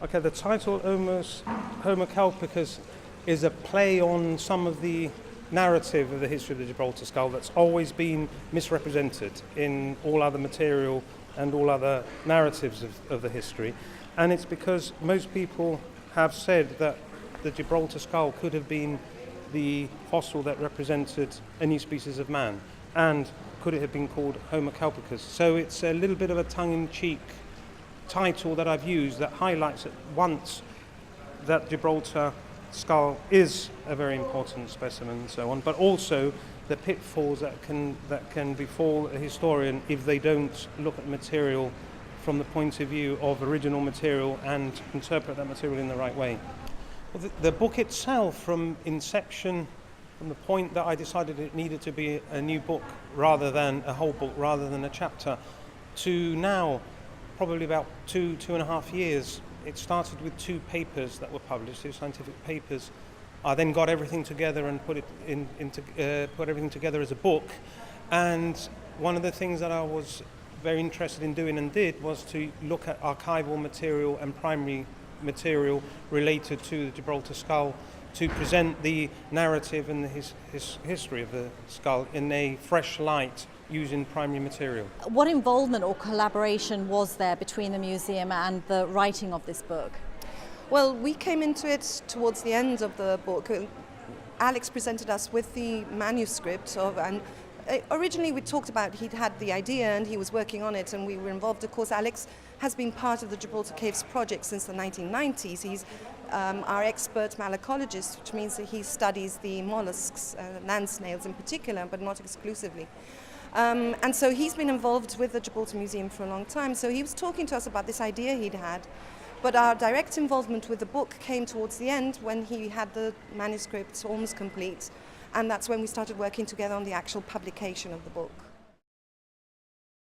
Okay, the title Homo Calpicus is a play on some of the narrative of the history of the Gibraltar skull that's always been misrepresented in all other material and all other narratives of the history. And it's because most people have said that the Gibraltar skull could have been the fossil that represented a new species of man, and could it have been called Homo Calpicus. So it's a little bit of a tongue-in-cheek title that I've used that highlights at once that Gibraltar skull is a very important specimen and so on, but also the pitfalls that can befall a historian if they don't look at material from the point of view of original material and interpret that material in the right way. Well, the book itself, from inception, from the point that I decided it needed to be a new book rather than a whole book, rather than a chapter, to now, probably about 2.5 years, it started with 2 papers that were published, 2 scientific papers. I then got everything together and put everything together as a book. And one of the things that I was very interested in doing and did was to look at archival material and primary material related to the Gibraltar skull, to present the narrative and the history of the skull in a fresh light using primary material. What involvement or collaboration was there between the museum and the writing of this book? Well, we came into it towards the end of the book. Alex presented us with the manuscript and originally we talked about he'd had the idea and he was working on it and we were involved. Of course, Alex has been part of the Gibraltar Caves project since the 1990s. He's our expert malacologist, which means that he studies the mollusks, land snails in particular, but not exclusively. And so he's been involved with the Gibraltar Museum for a long time. So he was talking to us about this idea he'd had. But our direct involvement with the book came towards the end when he had the manuscript almost complete. And that's when we started working together on the actual publication of the book.